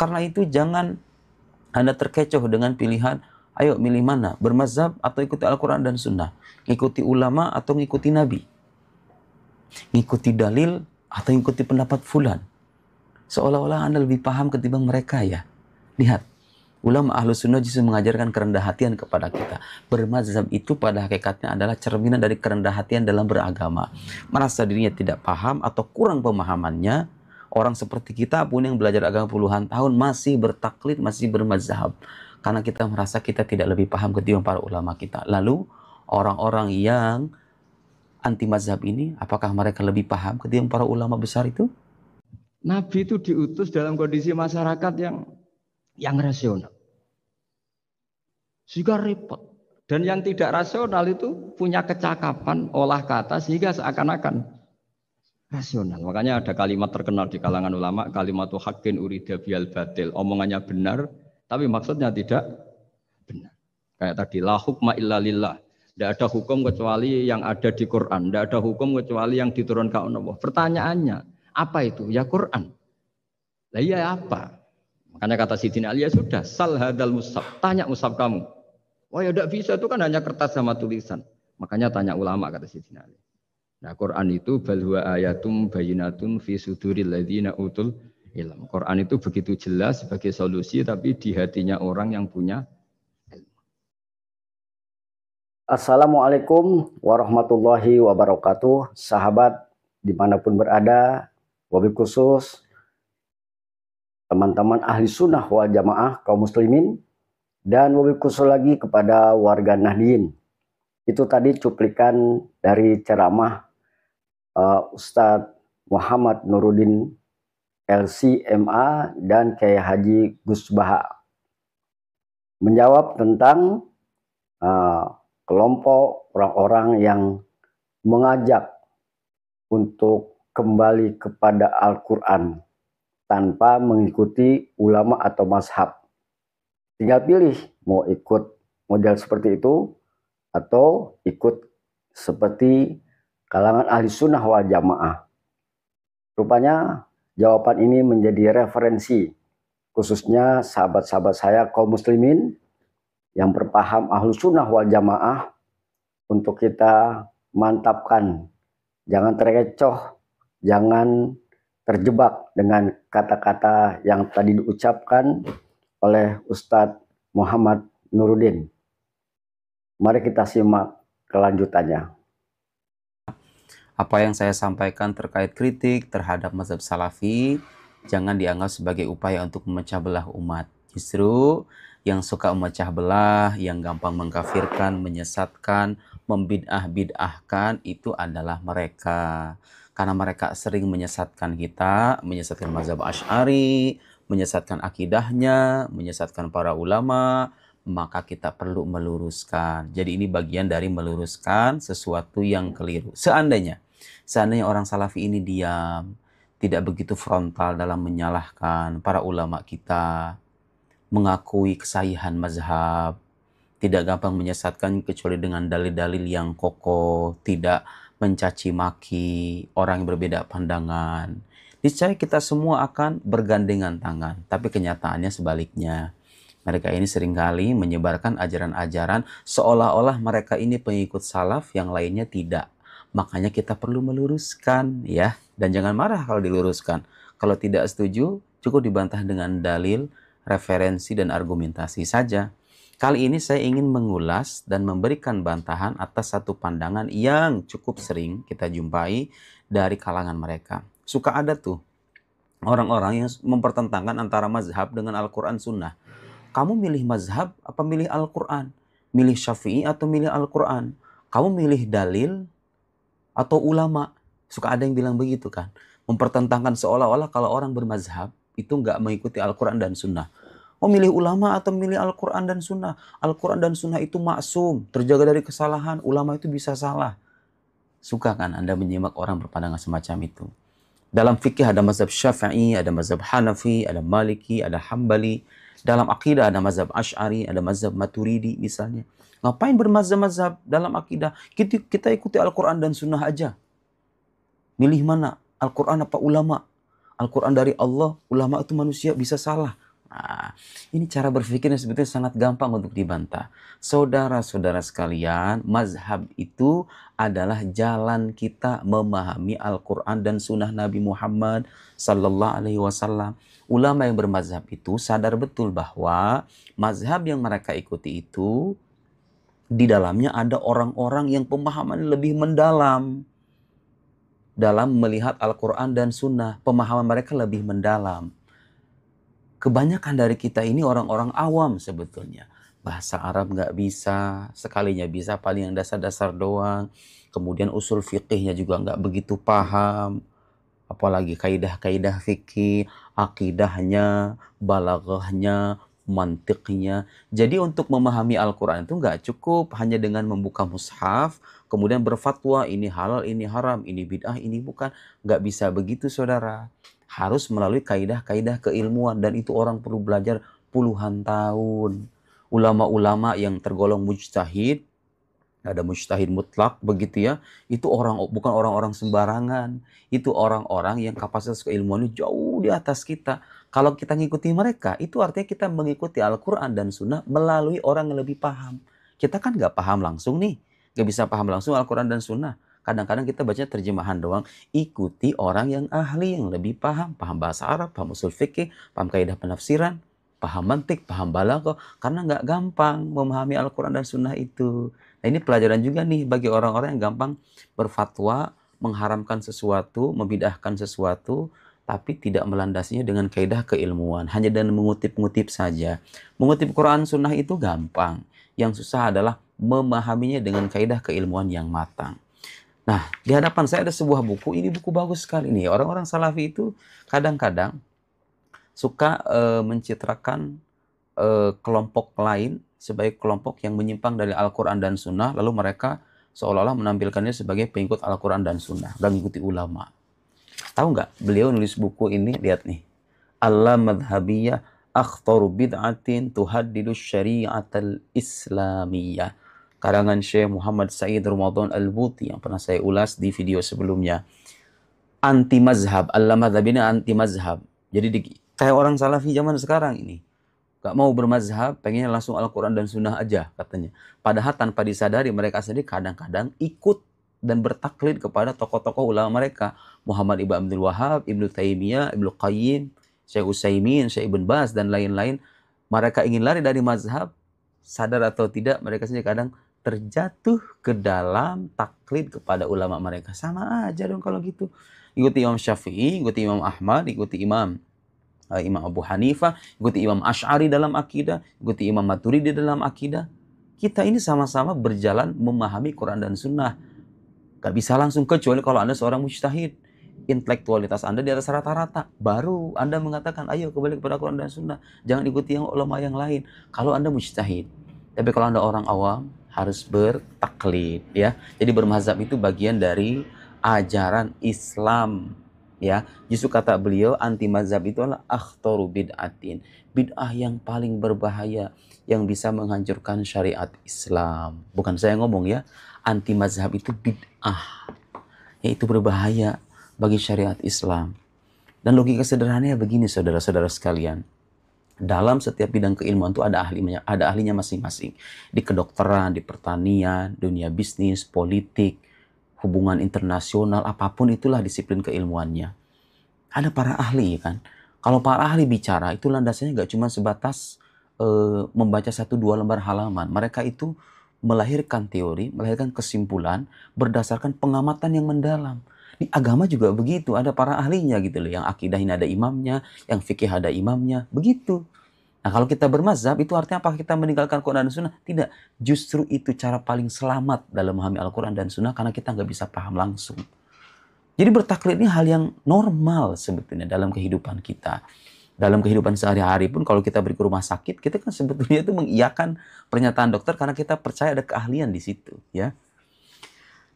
Karena itu jangan Anda terkecoh dengan pilihan, ayo milih mana, bermazhab atau ikuti Al-Quran dan Sunnah, ngikuti ulama atau ngikuti Nabi, ngikuti dalil atau ngikuti pendapat fulan. Seolah-olah Anda lebih paham ketimbang mereka ya. Lihat, ulama Ahlus Sunnah justru mengajarkan kerendah hatian kepada kita. Bermazhab itu pada hakikatnya adalah cerminan dari kerendah hatian dalam beragama. Merasa dirinya tidak paham atau kurang pemahamannya, orang seperti kita pun yang belajar agama puluhan tahun masih bertaklid, masih bermazhab. Karena kita merasa kita tidak lebih paham ketimbang para ulama kita. Lalu, orang-orang yang anti mazhab ini, apakah mereka lebih paham ketimbang para ulama besar itu? Nabi itu diutus dalam kondisi masyarakat yang rasional. Sehingga repot. Dan yang tidak rasional itu punya kecakapan olah kata sehingga seakan-akan rasional. Makanya ada kalimat terkenal di kalangan ulama, kalimatu haqqin urida bihal batil. Omongannya benar, tapi maksudnya tidak benar. Kayak tadi, la hukma illa lillah. Tidak ada hukum kecuali yang ada di Quran. Tidak ada hukum kecuali yang diturunkan Allah. Pertanyaannya, apa itu? Ya Quran. Lah iya apa? Makanya kata Sidina Ali, ya sudah, sal hadal mushaf. Tanya mushaf kamu. Wah ya tidak bisa, itu kan hanya kertas sama tulisan. Makanya tanya ulama, kata Sidina Ali. Nah Quran itu balwa ayatum bayinatun fi suduril ladzina utul ilm. Quran itu begitu jelas sebagai solusi, tapi di hatinya orang yang punya ilmu. Assalamualaikum warahmatullahi wabarakatuh. Sahabat dimanapun berada, wabil khusus teman-teman ahli sunnah wal jamaah kaum muslimin, dan wabil khusus lagi kepada warga Nahdien. Itu tadi cuplikan dari ceramah Ustadz Muhammad Nuruddin LCMA dan Kiai Haji Gus Baha menjawab tentang kelompok orang-orang yang mengajak untuk kembali kepada Al-Quran tanpa mengikuti ulama atau mazhab. Tinggal pilih mau ikut model seperti itu atau ikut seperti kalangan ahli sunnah wal jamaah. Rupanya jawaban ini menjadi referensi khususnya sahabat-sahabat saya kaum muslimin yang berpaham ahlu sunnah wal jamaah untuk kita mantapkan. Jangan terkecoh, jangan terjebak dengan kata-kata yang tadi diucapkan oleh Ustadz Muhammad Nuruddin. Mari kita simak kelanjutannya. Apa yang saya sampaikan terkait kritik terhadap mazhab salafi jangan dianggap sebagai upaya untuk memecah belah umat. Justru yang suka memecah belah, yang gampang mengkafirkan, menyesatkan, membid'ah-bid'ahkan itu adalah mereka. Karena mereka sering menyesatkan kita, menyesatkan mazhab Asy'ari, menyesatkan akidahnya, menyesatkan para ulama, maka kita perlu meluruskan. Jadi ini bagian dari meluruskan sesuatu yang keliru. Seandainya orang salafi ini diam, tidak begitu frontal dalam menyalahkan para ulama kita, mengakui kesahihan mazhab, tidak gampang menyesatkan kecuali dengan dalil-dalil yang kokoh, tidak mencaci maki orang yang berbeda pandangan, niscaya kita semua akan bergandengan tangan. Tapi kenyataannya sebaliknya. Mereka ini seringkali menyebarkan ajaran-ajaran seolah-olah mereka ini pengikut salaf, yang lainnya tidak. Makanya kita perlu meluruskan ya. Dan jangan marah kalau diluruskan. Kalau tidak setuju, cukup dibantah dengan dalil, referensi, dan argumentasi saja. Kali ini saya ingin mengulas dan memberikan bantahan atas satu pandangan yang cukup sering kita jumpai dari kalangan mereka. Suka ada tuh orang-orang yang mempertentangkan antara mazhab dengan Al-Quran Sunnah. Kamu milih mazhab apa milih Al-Quran? Milih Syafi'i atau milih Al-Quran? Kamu milih dalil atau ulama? Suka ada yang bilang begitu kan. Mempertentangkan seolah-olah kalau orang bermazhab itu nggak mengikuti Al-Quran dan Sunnah. Oh, milih ulama atau milih Al-Quran dan Sunnah? Al-Quran dan Sunnah itu maksum, terjaga dari kesalahan. Ulama itu bisa salah. Suka kan Anda menyimak orang berpandangan semacam itu? Dalam fikih ada mazhab Syafi'i, ada mazhab Hanafi, ada Maliki, ada Hambali. Dalam akidah ada mazhab Asy'ari, ada mazhab Maturidi misalnya. Ngapain bermazhab-mazhab dalam akidah? Kita ikuti Al-Quran dan Sunnah aja. Milih mana? Al-Quran apa ulama? Al-Quran dari Allah, ulama itu manusia, bisa salah. Nah, ini cara berpikirnya sebetulnya sangat gampang untuk dibantah. Saudara-saudara sekalian, mazhab itu adalah jalan kita memahami Al-Quran dan Sunnah Nabi Muhammad Sallallahu Alaihi Wasallam. Ulama yang bermazhab itu sadar betul bahwa mazhab yang mereka ikuti itu di dalamnya ada orang-orang yang pemahaman lebih mendalam dalam melihat Al-Quran dan Sunnah. Pemahaman mereka lebih mendalam. Kebanyakan dari kita ini orang-orang awam sebetulnya. Bahasa Arab nggak bisa, sekalinya bisa paling yang dasar-dasar doang. Kemudian usul fikihnya juga nggak begitu paham. Apalagi kaidah-kaidah fikih, akidahnya, balaghahnya, mantiknya. Jadi untuk memahami Al-Quran itu nggak cukup hanya dengan membuka mushaf, kemudian berfatwa ini halal, ini haram, ini bid'ah, ini bukan. Nggak bisa begitu saudara. Harus melalui kaidah-kaidah keilmuan dan itu orang perlu belajar puluhan tahun. Ulama-ulama yang tergolong mujtahid, ada mujtahid mutlak begitu ya, itu bukan orang-orang sembarangan. Itu orang-orang yang kapasitas keilmuannya jauh di atas kita. Kalau kita ngikuti mereka, itu artinya kita mengikuti Al-Quran dan Sunnah melalui orang yang lebih paham. Kita kan nggak paham langsung nih, nggak bisa paham langsung Al-Quran dan Sunnah. Kadang-kadang kita baca terjemahan doang. Ikuti orang yang ahli, yang lebih paham. Paham bahasa Arab, paham usul fikih, paham kaidah penafsiran, paham mantik, paham balaghah. Karena nggak gampang memahami Al-Quran dan Sunnah itu. Nah ini pelajaran juga nih bagi orang-orang yang gampang berfatwa, mengharamkan sesuatu, membidahkan sesuatu, tapi tidak melandasinya dengan kaidah keilmuan. Hanya dengan mengutip-ngutip saja. Mengutip Quran Sunnah itu gampang. Yang susah adalah memahaminya dengan kaidah keilmuan yang matang. Nah, di hadapan saya ada sebuah buku, ini buku bagus sekali nih. Orang-orang Salafi itu kadang-kadang suka mencitrakan kelompok lain sebagai kelompok yang menyimpang dari Al-Quran dan Sunnah, lalu mereka seolah-olah menampilkannya sebagai pengikut Al-Quran dan Sunnah, dan mengikuti ulama. Tahu nggak? Beliau nulis buku ini, lihat nih. Al-Madhabiyah akhtaru bid'atin tuhaddidu syari'atal islamiyah. Karangan Syekh Muhammad Said Ramadan Al-Buti yang pernah saya ulas di video sebelumnya. Anti mazhab, Al-Madhab ini anti mazhab. Jadi kayak orang Salafi zaman sekarang ini. Gak mau bermazhab, pengennya langsung Al-Quran dan Sunnah aja katanya. Padahal tanpa disadari mereka sendiri kadang-kadang ikut dan bertaklid kepada tokoh-tokoh ulama mereka. Muhammad Ibn Abdul Wahab, Ibnu Taimiyah, Ibnu Qayyim, Syekh Utsaimin, Syekh Ibn Baz, dan lain-lain. Mereka ingin lari dari mazhab, sadar atau tidak mereka sendiri kadang terjatuh ke dalam taklid kepada ulama mereka. Sama aja dong kalau gitu. Ikuti Imam Syafi'i, ikuti Imam Ahmad, ikuti Imam Abu Hanifah, ikuti Imam Asy'ari dalam akidah, ikuti Imam Maturidi dalam akidah. Kita ini sama-sama berjalan memahami Quran dan Sunnah. Gak bisa langsung, kecuali kalau Anda seorang mujtahid. Intelektualitas Anda di atas rata-rata. Baru Anda mengatakan, ayo kembali kepada Quran dan Sunnah. Jangan ikuti yang ulama yang lain. Kalau Anda mujtahid. Tapi kalau Anda orang awam, harus bertaklid. Ya. Jadi bermazhab itu bagian dari ajaran Islam. Ya, justru kata beliau anti mazhab itu adalah akhtaru bid'atin, bid'ah yang paling berbahaya yang bisa menghancurkan syariat Islam. Bukan saya ngomong ya, anti mazhab itu bid'ah, yaitu berbahaya bagi syariat Islam. Dan logika sederhananya begini saudara-saudara sekalian. Dalam setiap bidang keilmuan itu ada ahlinya masing-masing. Di kedokteran, di pertanian, dunia bisnis, politik, hubungan internasional, apapun itulah disiplin keilmuannya. Ada para ahli kan. Kalau para ahli bicara, itu landasannya nggak cuma sebatas membaca 1-2 lembar halaman. Mereka itu melahirkan teori, melahirkan kesimpulan berdasarkan pengamatan yang mendalam. Di agama juga begitu, ada para ahlinya gitu loh. Yang akidah ini ada imamnya, yang fikih ada imamnya, begitu. Nah kalau kita bermazhab itu artinya apa? Kita meninggalkan Quran dan Sunnah? Tidak. Justru itu cara paling selamat dalam memahami Al-Quran dan Sunnah karena kita nggak bisa paham langsung. Jadi bertaklid ini hal yang normal sebetulnya dalam kehidupan kita. Dalam kehidupan sehari-hari pun kalau kita pergi ke rumah sakit, kita kan sebetulnya itu mengiyakan pernyataan dokter karena kita percaya ada keahlian di situ. Ya.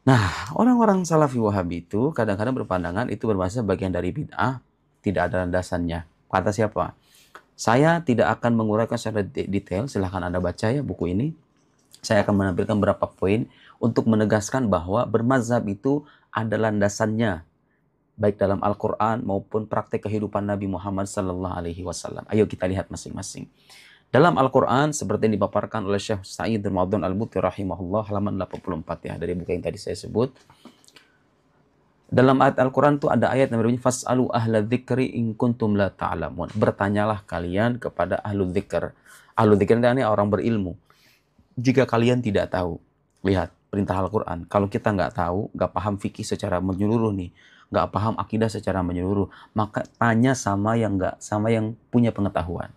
Nah orang-orang Salafi Wahabi itu kadang-kadang berpandangan itu bermazhab bagian dari bid'ah, tidak ada landasannya. Kata siapa? Saya tidak akan menguraikan secara detail, silahkan Anda baca ya buku ini. Saya akan menampilkan beberapa poin untuk menegaskan bahwa bermazhab itu ada landasannya. baik dalam Al-Quran maupun praktek kehidupan Nabi Muhammad Sallallahu Alaihi Wasallam. Ayo kita lihat masing-masing. Dalam Al-Quran seperti yang dipaparkan oleh Syekh Sa'id Ramadan Al-Buti rahimahullah halaman 84 ya, dari buku yang tadi saya sebut. Dalam ayat Al-Quran itu ada ayat yang berbunyi fas'alu ahla dzikri in kuntum la ta'lamun. Bertanyalah kalian kepada ahlu dzikr. Ahlu dzikr ini orang berilmu. Jika kalian tidak tahu. Lihat perintah Al-Quran. Kalau kita nggak tahu, nggak paham fikih secara menyeluruh nih, nggak paham akidah secara menyeluruh, maka tanya sama yang punya pengetahuan.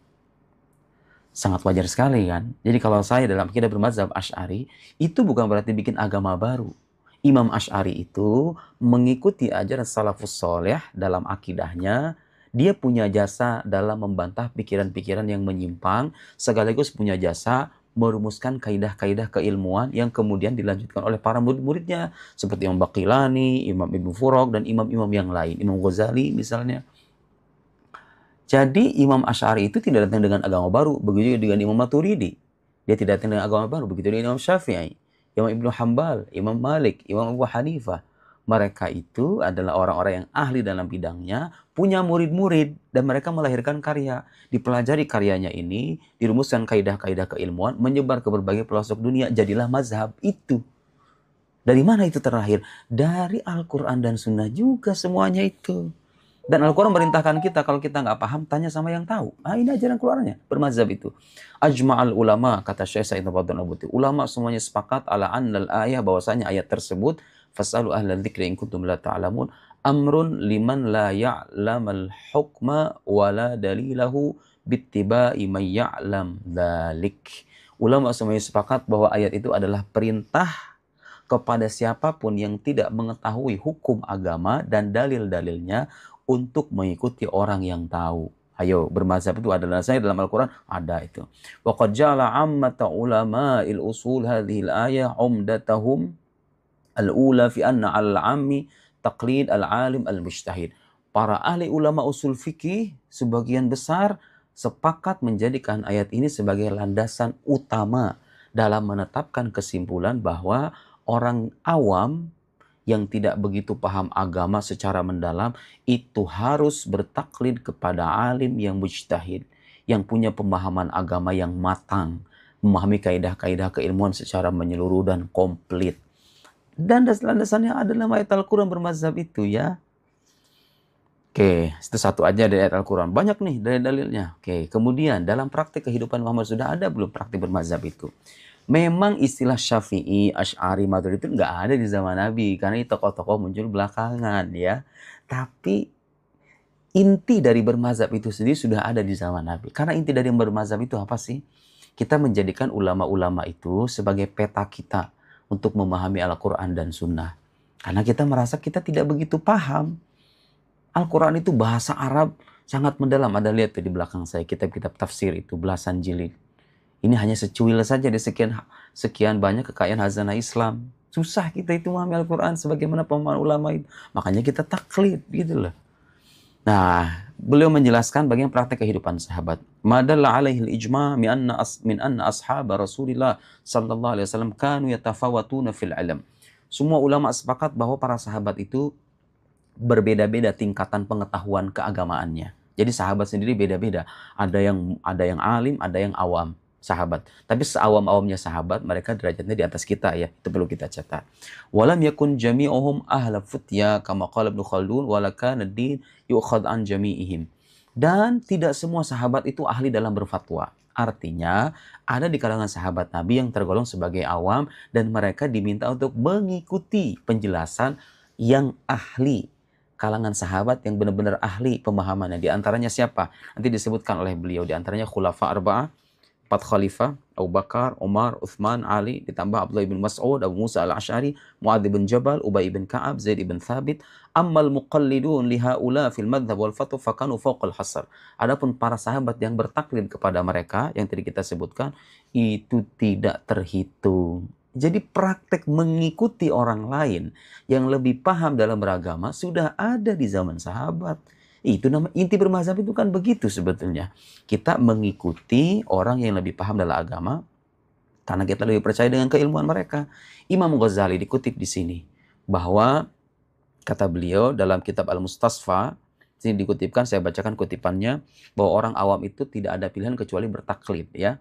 Sangat wajar sekali kan. Jadi kalau saya dalam akidah bermazhab Asy'ari, itu bukan berarti bikin agama baru. Imam Asy'ari itu mengikuti ajaran salafus soleh dalam akidahnya. Dia punya jasa dalam membantah pikiran-pikiran yang menyimpang, sekaligus punya jasa merumuskan kaidah-kaidah keilmuan yang kemudian dilanjutkan oleh para murid-muridnya seperti Imam Baqilani, Imam Ibnu Furaq, dan imam-imam yang lain, Imam Ghazali misalnya. Jadi Imam Asy'ari itu tidak datang dengan agama baru, begitu dengan Imam Maturidi. Dia tidak datang dengan agama baru, begitu dengan Imam Syafi'i, Imam Ibnu Hambal, Imam Malik, Imam Abu Hanifah. Mereka itu adalah orang-orang yang ahli dalam bidangnya, punya murid-murid, dan mereka melahirkan karya. Dipelajari karyanya ini, dirumuskan kaidah-kaidah keilmuan, menyebar ke berbagai pelosok dunia, jadilah mazhab itu. Dari mana itu terlahir? Dari Al-Quran dan Sunnah juga semuanya itu. Dan Al-Quran merintahkan kita, kalau kita nggak paham, tanya sama yang tahu. Ini ajaran keluarnya, bermazhab itu. Ajma'al ulama, kata Syekh Sa'id Ramadan Al-Buti. Ulama semuanya sepakat ala annal ayah, bahwasanya ayat tersebut, fas'alu ahla dzikri in kuntum la ta'lamun, amrun liman la ya'lamal hukma wa la dalilahu bittiba'i man ya'lam dzalik. Ulama semuanya sepakat bahwa ayat itu adalah perintah kepada siapapun yang tidak mengetahui hukum agama dan dalil-dalilnya untuk mengikuti orang yang tahu. Ayo, bermazhab itu adalah saya dalam Al-Quran ada itu. Wa qad ja'ala 'ammata ulama'il usul hadhil ayah umdatahum al-ula fi anna al-'ammi taqlid al-'alim al-mujtahid. Para ahli ulama usul fikih sebagian besar sepakat menjadikan ayat ini sebagai landasan utama dalam menetapkan kesimpulan bahwa orang awam yang tidak begitu paham agama secara mendalam itu harus bertaklid kepada alim yang mujtahid, yang punya pemahaman agama yang matang, memahami kaidah-kaidah keilmuan secara menyeluruh dan komplit. Dan landasannya adalah ayat Al-Quran bermazhab itu ya. Oke, itu satu aja dari ayat Al-Quran. Banyak nih dari dalilnya. Oke, kemudian dalam praktik kehidupan Muhammad sudah ada belum praktik bermazhab itu? Memang istilah Syafi'i, Asy'ari, Maturidi itu nggak ada di zaman Nabi. Karena tokoh-tokoh muncul belakangan ya. Tapi inti dari bermazhab itu sendiri sudah ada di zaman Nabi. Karena inti dari bermazhab itu apa sih? Kita menjadikan ulama-ulama itu sebagai peta kita untuk memahami Al-Quran dan Sunnah. Karena kita merasa kita tidak begitu paham. Al-Quran itu bahasa Arab sangat mendalam. Ada lihat tuh di belakang saya kitab-kitab tafsir itu belasan jilid. Ini hanya secuil saja di sekian banyak kekayaan hazanah Islam. Susah kita itu memahami Al-Quran sebagaimana pemahaman ulama itu. Makanya kita taklid gitu loh. Nah, beliau menjelaskan bagaimana praktek kehidupan sahabat. Madalla alaihi al-ijma' min anna ashab Rasulillah sallallahu alaihi wasallam kanu yatafawatuna fil ilm. Semua ulama sepakat bahwa para sahabat itu berbeda-beda tingkatan pengetahuan keagamaannya. Jadi sahabat sendiri beda-beda. Ada yang alim, ada yang awam sahabat. Tapi seawam-awamnya sahabat, mereka derajatnya di atas kita ya. Itu perlu kita catat. Walam yakun jami'uhum ahla futya kama qala Ibnu Khaldun walakana ad-din yu'khad an jami'ihim. Dan tidak semua sahabat itu ahli dalam berfatwa. Artinya, ada di kalangan sahabat Nabi yang tergolong sebagai awam dan mereka diminta untuk mengikuti penjelasan yang ahli. Kalangan sahabat yang benar-benar ahli pemahamannya. Di antaranya siapa? Nanti disebutkan oleh beliau. Di antaranya Khulafa Arba'ah, 4 khalifah, Abu Bakar, Umar, Uthman, Ali, ditambah Abdullah bin Mas'ud, Abu Musa al-Asy'ari, Mu'adz bin Jabal, Ubay bin Ka'ab, Zaid bin Thabit. Ammal muqallidun lihaula fil madhhab wal fatwa fakanu fawqal hasar. Adapun para sahabat yang bertaklid kepada mereka yang tadi kita sebutkan itu tidak terhitung. Jadi praktek mengikuti orang lain yang lebih paham dalam beragama sudah ada di zaman sahabat. Itu nama inti bermazhab itu kan begitu sebetulnya. Kita mengikuti orang yang lebih paham dalam agama karena kita lebih percaya dengan keilmuan mereka. Imam Ghazali dikutip di sini bahwa Kata beliau dalam kitab Al-Mustasfa, sini dikutipkan, saya bacakan kutipannya, bahwa orang awam itu tidak ada pilihan kecuali bertaklid, ya.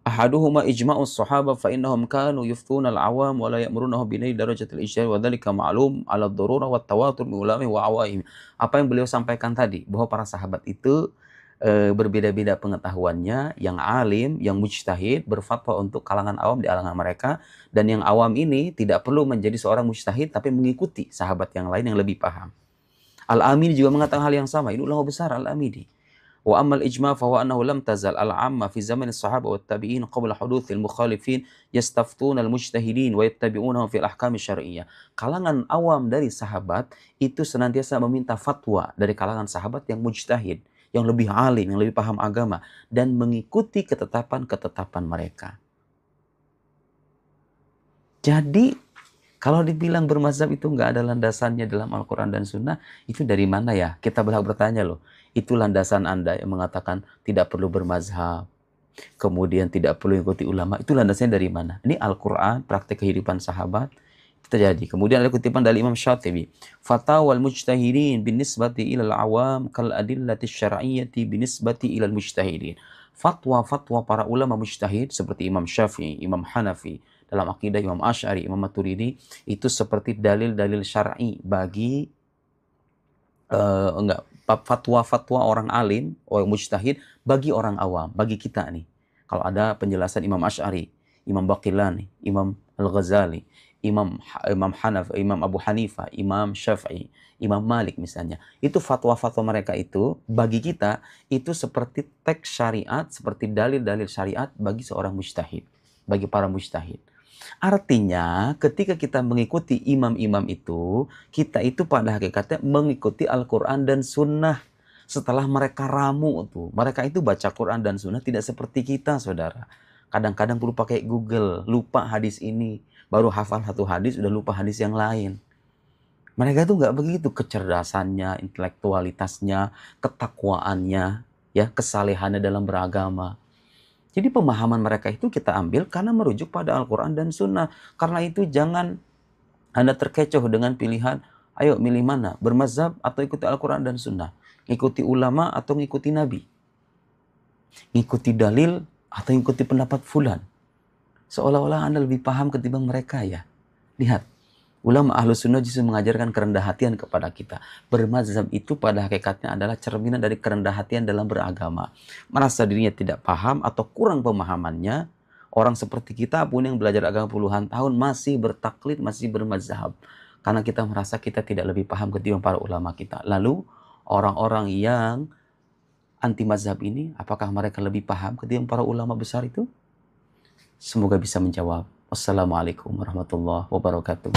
Ahaduhuma ijma'us sahaba fa innahum kanu yuftuna al-awam wa la ya'murunahu bi nail darajatil ijtihad wa dhalika ma'lum 'ala ad-darurah wa tawatur min ulama wa awaim. Apa yang beliau sampaikan tadi, bahwa para sahabat itu berbeda-beda pengetahuannya, yang alim, yang mujtahid, berfatwa untuk kalangan awam di kalangan mereka, dan yang awam ini tidak perlu menjadi seorang mujtahid, tapi mengikuti sahabat yang lain yang lebih paham. Al-Amini juga mengatakan hal yang sama, ini ulama besar Al-Amini. Wa ammal ijma' fa huwa annahu lam tazal al-'amma fi zaman as-sahaba wat tabi'in qabla huduthil mukhalifin yastaftuna al-mujtahidin wa yattabi'unahum fil ahkam syar'iyyah. Kalangan awam dari sahabat itu senantiasa meminta fatwa dari kalangan sahabat yang mujtahid, yang lebih alim, yang lebih paham agama, dan mengikuti ketetapan-ketetapan mereka. Jadi, kalau dibilang bermazhab itu nggak ada landasannya dalam Al-Quran dan Sunnah, itu dari mana ya? Kita berhak bertanya loh. Itu landasan Anda yang mengatakan tidak perlu bermazhab, kemudian tidak perlu ikuti ulama. Itu landasannya dari mana? Ini Al-Quran, praktek kehidupan sahabat, terjadi. Kemudian ada kutipan dari Imam Syatibi. Fatawal mujtahidin binisbati ilal awam kal adillati syar'iyyati binisbati ilal mujtahidin. Fatwa-fatwa para ulama mujtahid seperti Imam Syafi'i, Imam Hanafi, dalam akidah Imam Asy'ari, Imam Maturidi, itu seperti dalil-dalil syar'i bagi fatwa-fatwa orang alim, orang mujtahid bagi orang awam, bagi kita nih. Kalau ada penjelasan Imam Asy'ari, Imam Baqillani, Imam Al-Ghazali, Imam Hanafi, Imam Abu Hanifah, Imam Syafi'i, Imam Malik misalnya. Itu fatwa-fatwa mereka itu bagi kita itu seperti teks syariat, seperti dalil-dalil syariat bagi seorang mujtahid, bagi para mujtahid. Artinya ketika kita mengikuti imam-imam itu, kita itu pada hakikatnya mengikuti Al-Quran dan Sunnah. Setelah mereka ramu tuh, mereka itu baca Quran dan Sunnah tidak seperti kita, saudara. Kadang-kadang perlu pakai Google, lupa hadis ini, baru hafal satu hadis, udah lupa hadis yang lain. Mereka itu nggak begitu, kecerdasannya, intelektualitasnya, ketakwaannya, ya, kesalehannya dalam beragama. Jadi pemahaman mereka itu kita ambil karena merujuk pada Al-Quran dan Sunnah. Karena itu jangan Anda terkecoh dengan pilihan, ayo milih mana, bermazhab atau ikuti Al-Quran dan Sunnah. Ngikuti ulama atau ngikuti Nabi. Ngikuti dalil atau ngikuti pendapat fulan. Seolah-olah Anda lebih paham ketimbang mereka ya. Lihat, ulama Ahlus Sunnah justru mengajarkan kerendah hatian kepada kita. Bermazhab itu pada hakikatnya adalah cerminan dari kerendah hatian dalam beragama. Merasa dirinya tidak paham atau kurang pemahamannya, orang seperti kita pun yang belajar agama puluhan tahun masih bertaklid, masih bermazhab. Karena kita merasa kita tidak lebih paham ketimbang para ulama kita. Lalu, orang-orang yang anti mazhab ini, apakah mereka lebih paham ketimbang para ulama besar itu? Semoga bisa menjawab. Wassalamualaikum warahmatullahi wabarakatuh.